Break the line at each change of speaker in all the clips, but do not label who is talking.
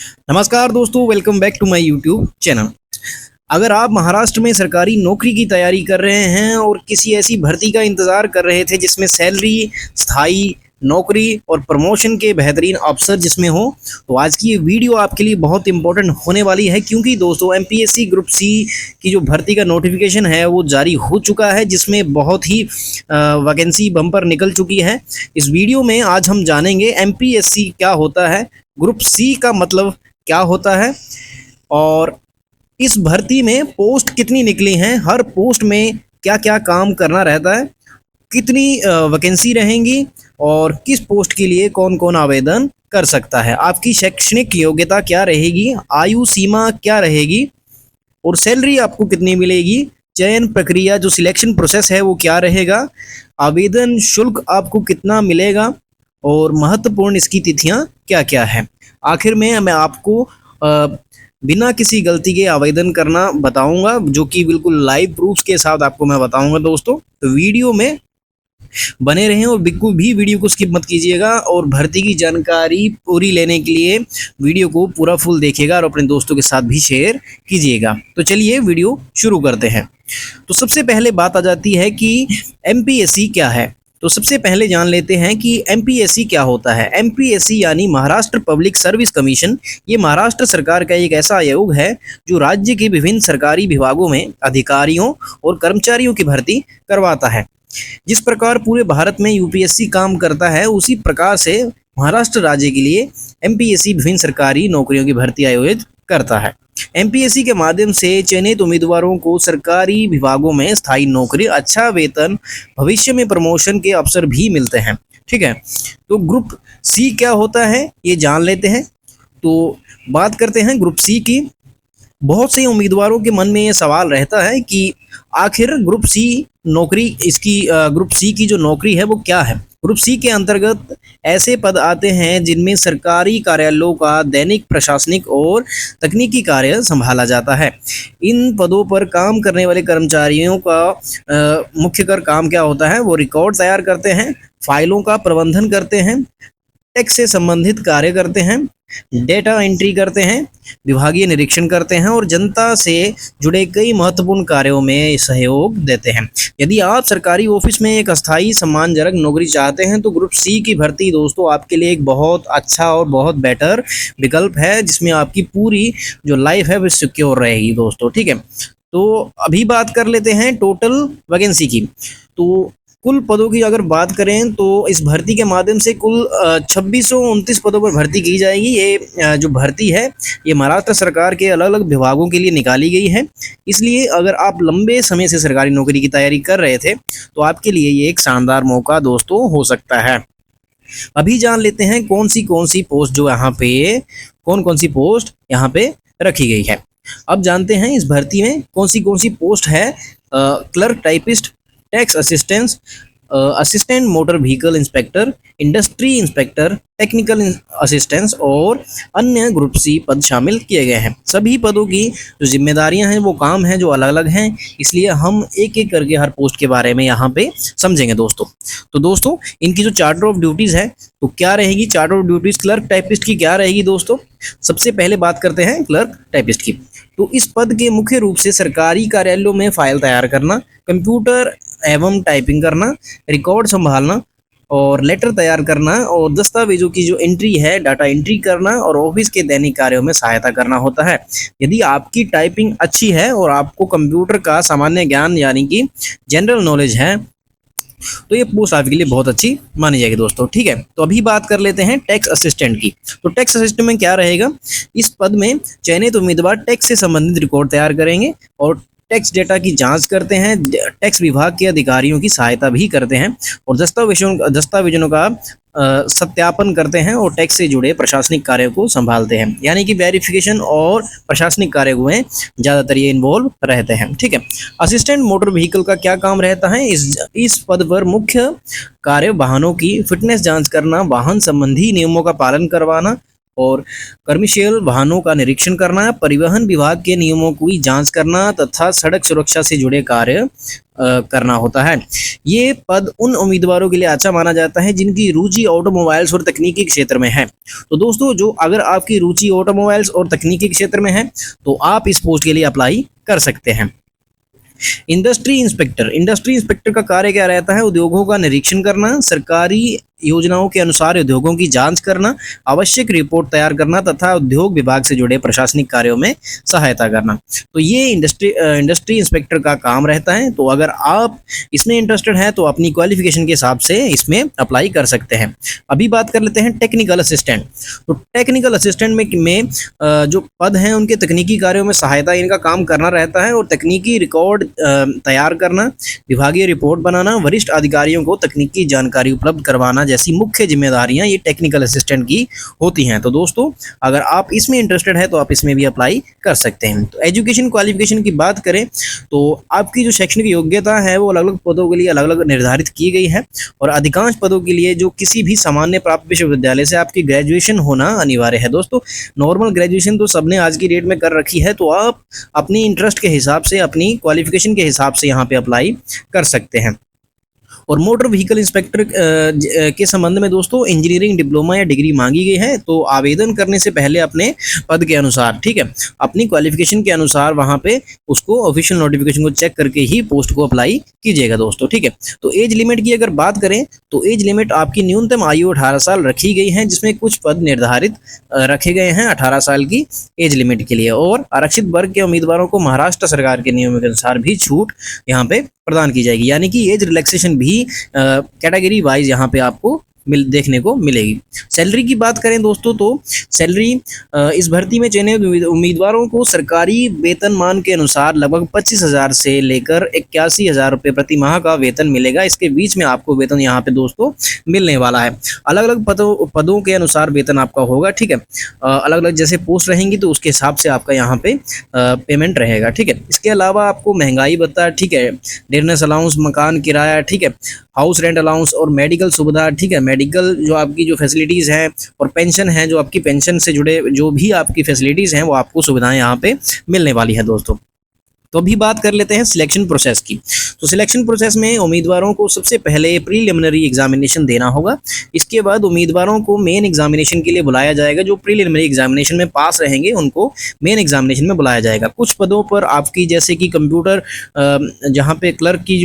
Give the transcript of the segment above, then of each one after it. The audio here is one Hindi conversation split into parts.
नमस्कार दोस्तों, welcome back to my YouTube channel. अगर आप महाराष्ट्र में सरकारी नौकरी की तैयारी कर रहे हैं और किसी ऐसी भर्ती का इंतज़ार कर रहे थे जिसमें सैलरी, स्थायी नौकरी और प्रमोशन के बेहतरीन अवसर जिसमें हो, तो आज की ये वीडियो आपके लिए बहुत इंपॉर्टेंट होने वाली है। क्योंकि दोस्तों एमपीएससी ग्रुप सी की जो भर्ती का नोटिफिकेशन है वो जारी हो चुका है, जिसमें बहुत ही वैकेंसी बम्पर निकल चुकी है। इस वीडियो में आज हम जानेंगे एमपीएससी क्या होता है, ग्रुप सी का मतलब क्या होता है और इस भर्ती में पोस्ट कितनी निकली हैं, हर पोस्ट में क्या क्या काम करना रहता है, कितनी वैकेंसी रहेंगी और किस पोस्ट के लिए कौन कौन आवेदन कर सकता है, आपकी शैक्षणिक योग्यता क्या रहेगी, आयु सीमा क्या रहेगी और सैलरी आपको कितनी मिलेगी, चयन प्रक्रिया जो सिलेक्शन प्रोसेस है वो क्या रहेगा, आवेदन शुल्क आपको कितना मिलेगा और महत्वपूर्ण इसकी तिथियां क्या क्या है। आखिर में मैं आपको बिना किसी गलती के आवेदन करना बताऊंगा, जो कि बिल्कुल लाइव प्रूफ्स के साथ आपको मैं बताऊंगा दोस्तों। तो वीडियो में बने रहें और बिल्कुल भी वीडियो को स्किप मत कीजिएगा और भर्ती की जानकारी पूरी लेने के लिए वीडियो को पूरा फुल देखिएगा और अपने दोस्तों के साथ भी शेयर कीजिएगा। तो चलिए वीडियो शुरू करते हैं। तो सबसे पहले बात आ जाती है कि एमपीएससी क्या है। तो सबसे पहले जान लेते हैं कि एमपीएससी क्या होता है। एमपीएससी यानी महाराष्ट्र पब्लिक सर्विस कमीशन, ये महाराष्ट्र सरकार का एक ऐसा आयोग है जो राज्य के विभिन्न सरकारी विभागों में अधिकारियों और कर्मचारियों की भर्ती करवाता है। जिस प्रकार पूरे भारत में यूपीएससी काम करता है, उसी प्रकार से महाराष्ट्र राज्य के लिए एमपीएससी विभिन्न सरकारी नौकरियों की भर्ती आयोजित करता है। एमपीएससी के माध्यम से चयनित उम्मीदवारों को सरकारी विभागों में स्थायी नौकरी, अच्छा वेतन, भविष्य में प्रमोशन के अवसर भी मिलते हैं। ठीक है, तो ग्रुप सी क्या होता है ये जान लेते हैं। तो बात करते हैं ग्रुप सी की। बहुत से उम्मीदवारों के मन में ये सवाल रहता है कि आखिर ग्रुप सी नौकरी, इसकी ग्रुप सी की जो नौकरी है वो क्या है। ग्रुप सी के अंतर्गत ऐसे पद आते हैं जिनमें सरकारी कार्यालयों का दैनिक प्रशासनिक और तकनीकी कार्य संभाला जाता है। इन पदों पर काम करने वाले कर्मचारियों का मुख्य काम क्या होता है, वो रिकॉर्ड तैयार करते हैं, फाइलों का प्रबंधन करते हैं, टैक्स से संबंधित कार्य करते हैं, डेटा एंट्री करते हैं, विभागीय निरीक्षण करते हैं और जनता से जुड़े कई महत्वपूर्ण कार्यों में सहयोग देते हैं। यदि आप सरकारी ऑफिस में एक अस्थायी सम्मानजनक नौकरी चाहते हैं तो ग्रुप सी की भर्ती दोस्तों आपके लिए एक बहुत अच्छा और बहुत बेटर विकल्प है, जिसमें आपकी पूरी जो लाइफ है वो सिक्योर रहेगी दोस्तों। ठीक है, तो अभी बात कर लेते हैं टोटल वैकेंसी की। तो कुल पदों की अगर बात करें तो इस भर्ती के माध्यम से कुल 2629 पदों पर भर्ती की जाएगी। ये जो भर्ती है ये महाराष्ट्र सरकार के अलग अलग विभागों के लिए निकाली गई है। इसलिए अगर आप लंबे समय से सरकारी नौकरी की तैयारी कर रहे थे तो आपके लिए ये एक शानदार मौका दोस्तों हो सकता है। अभी जान लेते हैं कौन सी पोस्ट जो यहाँ पे कौन सी पोस्ट यहाँ पे रखी गई है। अब जानते हैं इस भर्ती में कौन सी पोस्ट है। Clerk typist, tax assistance, assistant motor vehicle inspector, industry inspector, technical assistance और अन्य ग्रुप सी पद शामिल किए गए हैं। सभी पदों की जो जिम्मेदारियां हैं वो काम हैं जो अलग अलग हैं, इसलिए हम एक एक करके हर पोस्ट के बारे में यहाँ पे समझेंगे दोस्तों। तो दोस्तों इनकी जो चार्टर ऑफ ड्यूटीज़ है तो क्या रहेगी charter of duties clerk typist की क्या रहेगी दोस्तों। सबसे पहले बात करते हैं क्लर्क टाइपिस्ट की। तो इस पद के मुख्य रूप से सरकारी कार्यालयों में फाइल तैयार करना, कंप्यूटर एवं टाइपिंग करना, रिकॉर्ड संभालना और लेटर तैयार करना और दस्तावेजों की जो एंट्री है डाटा एंट्री करना और ऑफिस के दैनिक कार्यों में सहायता करना होता है। यदि आपकी टाइपिंग अच्छी है और आपको कंप्यूटर का सामान्य ज्ञान यानी कि जनरल नॉलेज है तो ये पोस्ट आपके लिए बहुत अच्छी मानी जाएगी दोस्तों। ठीक है, तो अभी बात कर लेते हैं टैक्स असिस्टेंट की। तो टैक्स असिस्टेंट में क्या रहेगा, इस पद में चयनित उम्मीदवार टैक्स से संबंधित रिकॉर्ड तैयार करेंगे और टैक्स डेटा की जांच करते हैं, टैक्स विभाग के अधिकारियों की सहायता भी करते हैं और दस्तावेजों का सत्यापन करते हैं और टैक्स से जुड़े प्रशासनिक कार्यों को संभालते हैं। यानी कि वेरिफिकेशन और प्रशासनिक कार्यों में ज़्यादातर ये इन्वॉल्व रहते हैं। ठीक है, असिस्टेंट मोटर व्हीकल का क्या काम रहता है, इस पद पर मुख्य कार्य वाहनों की फिटनेस जांच करना, वाहन संबंधी नियमों का पालन करवाना और कमर्शियल वाहनों का निरीक्षण करना, परिवहन विभाग के नियमों की जांच करना तथा सड़क सुरक्षा से जुड़े कार्य करना होता है। ये पद उन उम्मीदवारों के लिए अच्छा माना जाता है जिनकी रुचि ऑटोमोबाइल्स और तकनीकी क्षेत्र में है। तो दोस्तों, जो अगर आपकी रुचि ऑटोमोबाइल्स और तकनीकी क्षेत्र में है तो आप इस पोस्ट के लिए अप्लाई कर सकते हैं। इंडस्ट्री इंस्पेक्टर का कार्य क्या रहता है? उद्योगों का निरीक्षण करना, सरकारी योजनाओं के अनुसार उद्योगों की जांच करना, आवश्यक रिपोर्ट तैयार करना तथा उद्योग विभाग से जुड़े प्रशासनिक कार्यों में सहायता करना। तो ये इंडस्ट्री इंस्पेक्टर का काम रहता है। तो अगर आप इसमें इंटरेस्टेड हैं तो अपनी क्वालिफिकेशन के हिसाब से इसमें अप्लाई कर सकते हैं। अभी बात कर लेते हैं टेक्निकल असिस्टेंट। तो टेक्निकल असिस्टेंट में जो पद हैं उनके तकनीकी कार्यों में सहायता इनका काम करना रहता है और तकनीकी रिकॉर्ड तैयार करना, विभागीय रिपोर्ट बनाना, वरिष्ठ अधिकारियों को तकनीकी जानकारी उपलब्ध करवाना जैसी मुख्य जिम्मेदारियां ये टेक्निकल असिस्टेंट की होती हैं। तो दोस्तों, अगर आप इसमें इंटरेस्टेड है तो आप इसमें भी अप्लाई कर सकते हैं। तो एजुकेशन क्वालिफिकेशन की बात करें तो आपकी जो शैक्षणिक योग्यता है वो अलग अलग पदों के लिए अलग अलग निर्धारित की गई है और अधिकांश पदों के लिए जो किसी भी सामान्य प्राप्त विश्वविद्यालय से आपकी ग्रेजुएशन होना अनिवार्य है। दोस्तों, नॉर्मल ग्रेजुएशन तो सबने आज की डेट में कर रखी है, तो आप अपनी इंटरेस्ट के हिसाब से, अपनी क्वालिफिकेशन के हिसाब से यहाँ पे अप्लाई कर सकते हैं। और मोटर व्हीकल इंस्पेक्टर के संबंध में दोस्तों इंजीनियरिंग डिप्लोमा या डिग्री मांगी गई है। तो आवेदन करने से पहले अपने पद के अनुसार, ठीक है, अपनी क्वालिफिकेशन के अनुसार वहां पे उसको ऑफिशियल नोटिफिकेशन को चेक करके ही पोस्ट को अप्लाई कीजिएगा दोस्तों, ठीक है। तो एज लिमिट की अगर बात करें तो एज लिमिट आपकी न्यूनतम आयु 18 साल रखी गई है, जिसमें कुछ पद निर्धारित रखे गए हैं 18 साल की एज लिमिट के लिए। और आरक्षित वर्ग के उम्मीदवारों को महाराष्ट्र सरकार के नियमों के अनुसार भी छूट यहाँ पे प्रदान की जाएगी, यानी कि एज रिलैक्सेशन भी कैटेगरी वाइज यहाँ पे आपको देखने को मिलेगी। सैलरी की बात करें दोस्तों तो सैलरी इस भर्ती में चयनित उम्मीदवारों को सरकारी वेतनमान के अनुसार लगभग 25,000 से लेकर 81,000 रुपये प्रति माह का वेतन मिलेगा। इसके बीच में आपको वेतन यहाँ पे दोस्तों मिलने वाला है। अलग अलग पदों के अनुसार वेतन आपका होगा, ठीक है। अलग अलग जैसे पोस्ट रहेंगी तो उसके हिसाब से आपका यहाँ पे पेमेंट रहेगा, ठीक है। इसके अलावा आपको महंगाई भत्ता, ठीक है, डिनर्स अलाउंस, मकान किराया, ठीक है, हाउस रेंट अलाउंस और मेडिकल सुविधा, ठीक है, मेडिकल जो आपकी जो फैसिलिटीज़ हैं और पेंशन है, जो आपकी पेंशन से जुड़े जो भी आपकी फैसिलिटीज़ हैं वो आपको सुविधाएं यहाँ पे मिलने वाली है दोस्तों। तो अभी बात कर लेते हैं सिलेक्शन प्रोसेस की। तो सिलेक्शन प्रोसेस में उम्मीदवारों को सबसे पहले प्रीलिमिनरी एग्जामिनेशन देना होगा। इसके बाद उम्मीदवारों को मेन एग्जामिनेशन के लिए बुलाया जाएगा। जो प्रीलिमिनरी एग्जामिनेशन में पास रहेंगे उनको मेन एग्जामिनेशन में बुलाया जाएगा। कुछ पदों पर आपकी जैसे कि कंप्यूटर जहाँ पे क्लर्क की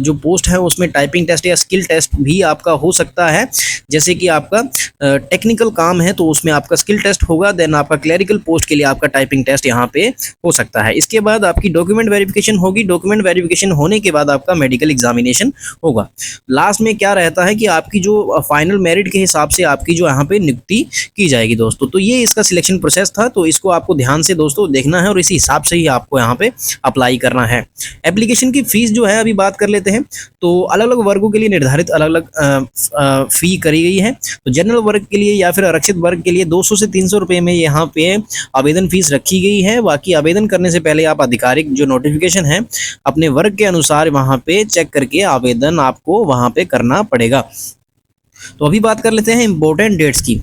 जो पोस्ट है उसमें टाइपिंग टेस्ट या स्किल टेस्ट भी आपका हो सकता है। जैसे कि आपका टेक्निकल काम है तो उसमें आपका स्किल टेस्ट होगा, देन आपका क्लरिकल पोस्ट के लिए आपका टाइपिंग टेस्ट यहाँ पे हो सकता है। इसके बाद आपकी डॉक्यूमेंट वेरिफिकेशन होगी। डॉक्यूमेंट वेरिफिकेशन होने के बाद आपका मेडिकल एग्जामिनेशन होगा। लास्ट में क्या रहता है कि आपकी जो फाइनल मेरिट के हिसाब से आपकी जो यहाँ पे नियुक्ति की जाएगी दोस्तों। तो ये इसका सिलेक्शन प्रोसेस था, तो इसको आपको ध्यान से दोस्तों देखना है और इसी हिसाब से ही आपको यहाँ पे अप्लाई करना है। एप्लीकेशन की फीस जो है अभी बात कर लेते हैं। तो अलग अलग वर्गों के लिए निर्धारित अलग अलग फी करी गई है। तो जनरल वर्ग के लिए या फिर आरक्षित वर्ग के लिए 200 से 300 रुपये में यहाँ पे आवेदन फीस रखी गई है। बाकी आवेदन करने से पहले आप आधिकारिक जो नोटिफिकेशन है अपने वर्ग के अनुसार वहां पे चेक करके आवेदन आपको वहां पे करना पड़ेगा। तो अभी बात कर लेते हैं इंपॉर्टेंट डेट्स की।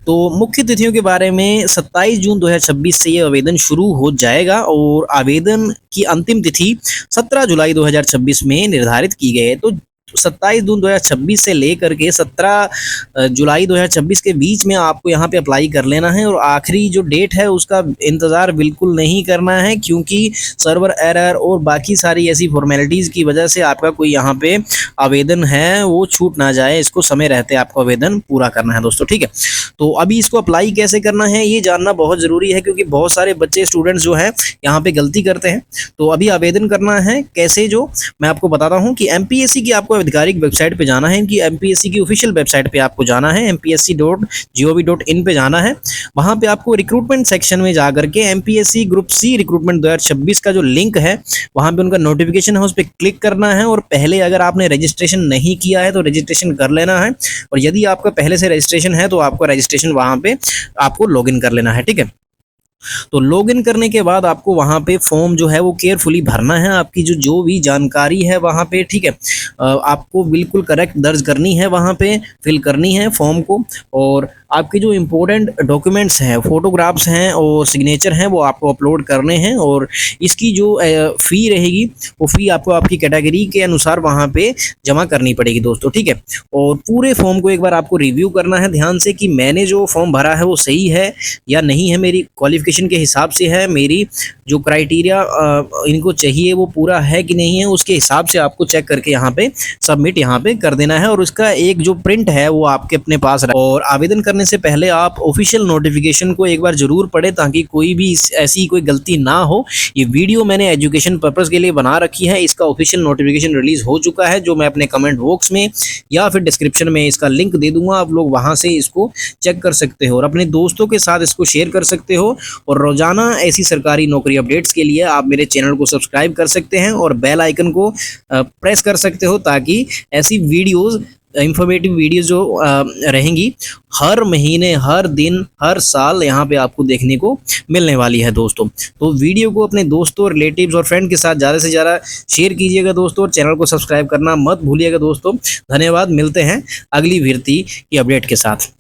तो मुख्य तिथियों के बारे में 27 जून 2026 से ये आवेदन शुरू हो जाएगा और आवेदन की अंतिम तिथि 17 जुलाई 2026 में निर्धारित की गई है। तो 27 जून 2026 से लेकर के 17 जुलाई 2026 के बीच में आपको यहाँ पे अप्लाई कर लेना है। और आखिरी जो डेट है उसका इंतज़ार बिल्कुल नहीं करना है, क्योंकि सर्वर एरर और बाकी सारी ऐसी फॉर्मेलिटीज़ की वजह से आपका कोई यहाँ पे आवेदन है वो छूट ना जाए। इसको समय रहते आपको आवेदन पूरा करना है दोस्तों, ठीक है। तो अभी इसको अप्लाई कैसे करना है ये जानना बहुत ज़रूरी है, क्योंकि बहुत सारे बच्चे स्टूडेंट्स जो हैं यहाँ पे गलती करते हैं। तो अभी आवेदन करना है कैसे, जो मैं आपको बताता हूँ कि MPSC की आपको आधिकारिक वेबसाइट पे जाना है। इनकी MPSC की ऑफिशियल वेबसाइट पे आपको जाना है, mpsc.gov.in पे जाना है। वहाँ पे आपको रिक्रूटमेंट सेक्शन में जाकर के MPSC ग्रुप C रिक्रूटमेंट 2026 का जो लिंक है वहाँ पे उनका नोटिफिकेशन है उस पर क्लिक करना है। और पहले अगर आपने रजिस्ट्रेशन नहीं किया है तो रजिस्ट्रेशन कर लेना है, और यदि आपका पहले से रजिस्ट्रेशन है तो आपका रजिस्ट्रेशन वहाँ पे आपको लॉगिन कर लेना है, ठीक है। तो लॉगिन करने के बाद आपको वहाँ पे फॉर्म जो है वो केयरफुली भरना है। आपकी जो भी जानकारी है वहाँ पे, ठीक है, आपको बिल्कुल करेक्ट दर्ज करनी है, वहाँ पे फिल करनी है फॉर्म को। और आपके जो इम्पोर्टेंट डॉक्यूमेंट्स हैं, फोटोग्राफ्स हैं और सिग्नेचर हैं वो आपको अपलोड करने हैं। और इसकी जो फ़ी रहेगी वो फ़ी आपको आपकी कैटेगरी के अनुसार वहाँ पे जमा करनी पड़ेगी दोस्तों, ठीक है। और पूरे फॉर्म को एक बार आपको रिव्यू करना है ध्यान से कि मैंने जो फॉर्म भरा है वो सही है या नहीं है, मेरी क्वालिफ़िकेशन के हिसाब से है, मेरी जो क्राइटेरिया इनको चाहिए वो पूरा है कि नहीं है, उसके हिसाब से आपको चेक करके यहाँ पे सबमिट यहाँ पे कर देना है। और उसका एक जो प्रिंट है वो आपके अपने पास रखें। और आवेदन करने से पहले आप ऑफिशियल नोटिफिकेशन को एक बार जरूर पढ़ें ताकि कोई भी ऐसी कोई गलती ना हो। ये वीडियो मैंने एजुकेशन पर्पज़ के लिए बना रखी है, इसका ऑफिशियल नोटिफिकेशन रिलीज हो चुका है जो मैं अपने कमेंट बॉक्स में या फिर डिस्क्रिप्शन में इसका लिंक दे दूंगा, आप लोग वहां से इसको चेक कर सकते हो और अपने दोस्तों के साथ इसको शेयर कर सकते हो। और रोजाना ऐसी सरकारी नौकरी अपडेट्स के लिए आप मेरे चैनल को सब्सक्राइब कर सकते हैं और बेल आइकन को प्रेस कर सकते हो ताकि ऐसी वीडियोस, इंफॉर्मेटिव वीडियोस जो रहेंगी हर महीने, हर दिन, हर साल यहाँ पे आपको देखने को मिलने वाली है दोस्तों। तो वीडियो को अपने दोस्तों, रिलेटिव्स और फ्रेंड के साथ ज़्यादा से ज़्यादा शेयर कीजिएगा दोस्तों और चैनल को सब्सक्राइब करना मत भूलिएगा दोस्तों। धन्यवाद, मिलते हैं अगली भर्ती की अपडेट के साथ।